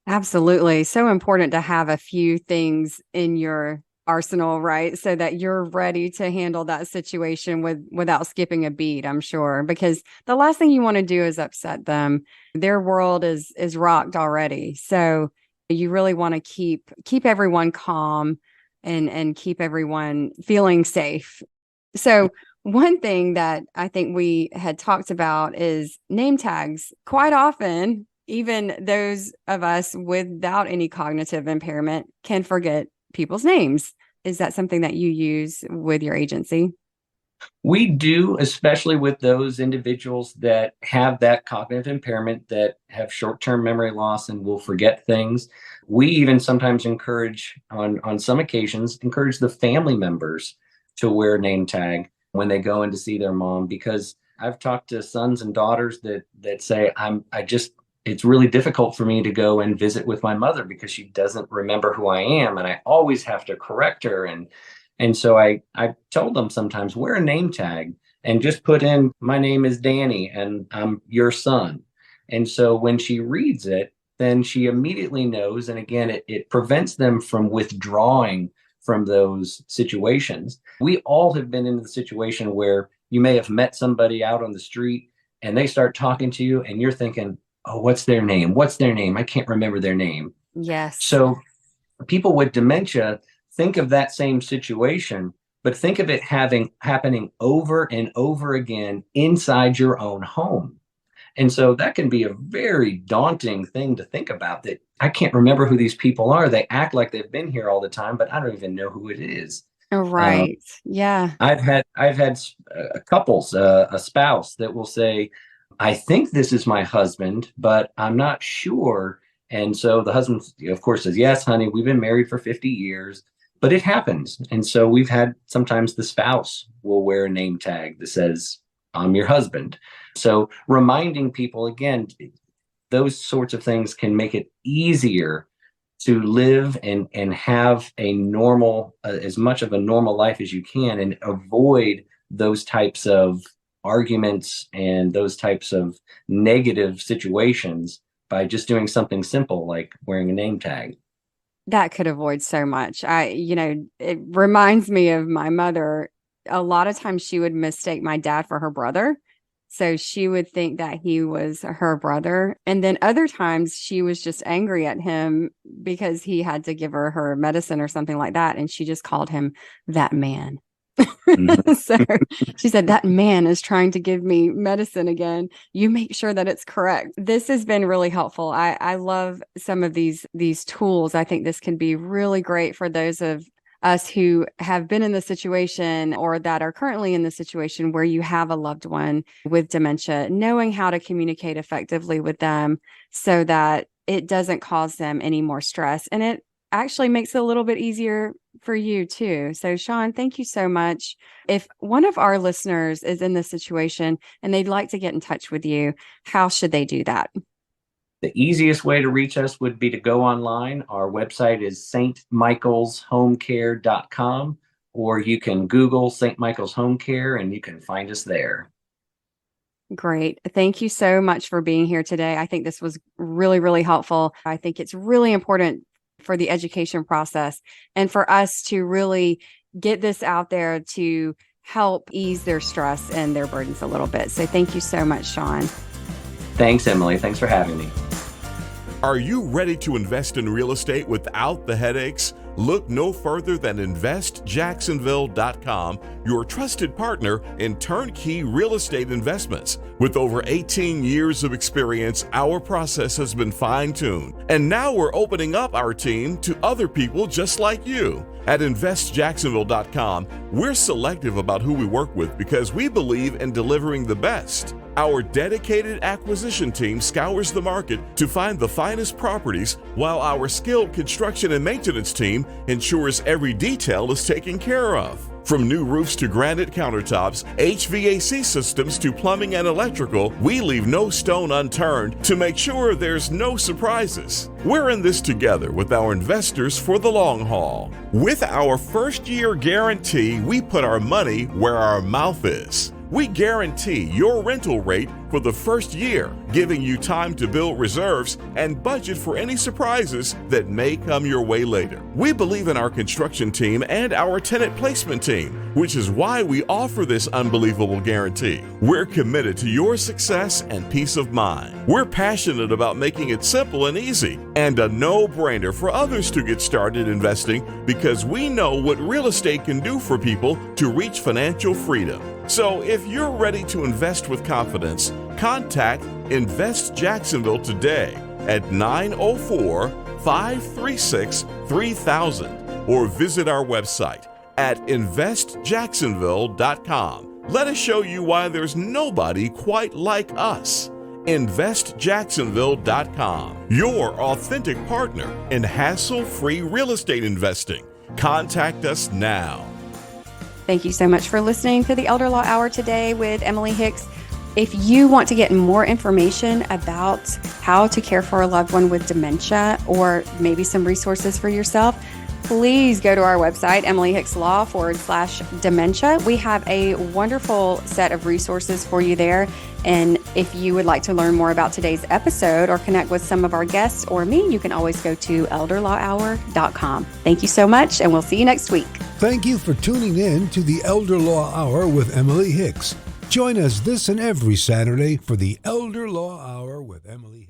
Absolutely. So important to have a few things in your arsenal, right? So that you're ready to handle that situation without skipping a beat, I'm sure, because the last thing you want to do is upset them. Their world is rocked already. So you really want to keep everyone calm and keep everyone feeling safe. So one thing that I think we had talked about is name tags. Quite often, even those of us without any cognitive impairment can forget people's names. Is that something that you use with your agency? We do, especially with those individuals that have that cognitive impairment, that have short-term memory loss and will forget things. We even sometimes encourage, on some occasions, encourage the family members to wear a name tag when they go in to see their mom, because I've talked to sons and daughters that say, it's really difficult for me to go and visit with my mother because she doesn't remember who I am, and I always have to correct her. And so I told them sometimes, wear a name tag and just put in, my name is Danny and I'm your son. And so when she reads it, then she immediately knows. And again, it prevents them from withdrawing from those situations. We all have been in the situation where you may have met somebody out on the street and they start talking to you and you're thinking, oh, what's their name? What's their name? I can't remember their name. Yes. So people with dementia think of that same situation, but think of it happening over and over again inside your own home. And so that can be a very daunting thing to think about, that I can't remember who these people are. They act like they've been here all the time, but I don't even know who it is. Right. Yeah. I've had couples, a spouse that will say, I think this is my husband, but I'm not sure. And so the husband, of course, says, yes, honey, we've been married for 50 years, but it happens. And so we've had, sometimes the spouse will wear a name tag that says, I'm your husband. So reminding people, again, those sorts of things can make it easier to live and have a normal, as much of a normal life as you can, and avoid those types of arguments and those types of negative situations by just doing something simple like wearing a name tag. That could avoid so much. It reminds me of my mother. A lot of times she would mistake my dad for her brother. So she would think that he was her brother. And then other times she was just angry at him because he had to give her medicine or something like that. And she just called him that man. So she said, that man is trying to give me medicine again. You make sure that it's correct. This has been really helpful. I love some of these tools. I think this can be really great for those of us who have been in the situation or that are currently in the situation where you have a loved one with dementia, knowing how to communicate effectively with them so that it doesn't cause them any more stress. And it actually makes it a little bit easier for you too. So Sean, thank you so much. If one of our listeners is in this situation and they'd like to get in touch with you, how should they do that? The easiest way to reach us would be to go online. Our website is stmichaelshomecare.com, or you can Google St. Michael's Home Care and you can find us there. Great. Thank you so much for being here today. I think this was really, really helpful. I think it's really important for the education process and for us to really get this out there to help ease their stress and their burdens a little bit. So thank you so much, Sean. Thanks, Emily. Thanks for having me. Are you ready to invest in real estate without the headaches? Look no further than investjacksonville.com, your trusted partner in turnkey real estate investments. With over 18 years of experience, our process has been fine-tuned, and now we're opening up our team to other people just like you. At investjacksonville.com, we're selective about who we work with because we believe in delivering the best. Our dedicated acquisition team scours the market to find the finest properties, while our skilled construction and maintenance team ensures every detail is taken care of. From new roofs to granite countertops, HVAC systems to plumbing and electrical, we leave no stone unturned to make sure there's no surprises. We're in this together with our investors for the long haul. With our first-year guarantee, we put our money where our mouth is. We guarantee your rental rate for the first year, giving you time to build reserves and budget for any surprises that may come your way later. We believe in our construction team and our tenant placement team, which is why we offer this unbelievable guarantee. We're committed to your success and peace of mind. We're passionate about making it simple and easy and a no-brainer for others to get started investing because we know what real estate can do for people to reach financial freedom. So if you're ready to invest with confidence, contact Invest Jacksonville today at 904-536-3000 or visit our website at investjacksonville.com. Let us show you why there's nobody quite like us. investjacksonville.com, your authentic partner in hassle-free real estate investing. Contact us now. Thank you so much for listening to the Elder Law Hour today with Emily Hicks. If you want to get more information about how to care for a loved one with dementia or maybe some resources for yourself, please go to our website, emilyhickslaw.com/dementia. We have a wonderful set of resources for you there. And if you would like to learn more about today's episode or connect with some of our guests or me, you can always go to elderlawhour.com. Thank you so much, and we'll see you next week. Thank you for tuning in to the Elder Law Hour with Emily Hicks. Join us this and every Saturday for the Elder Law Hour with Emily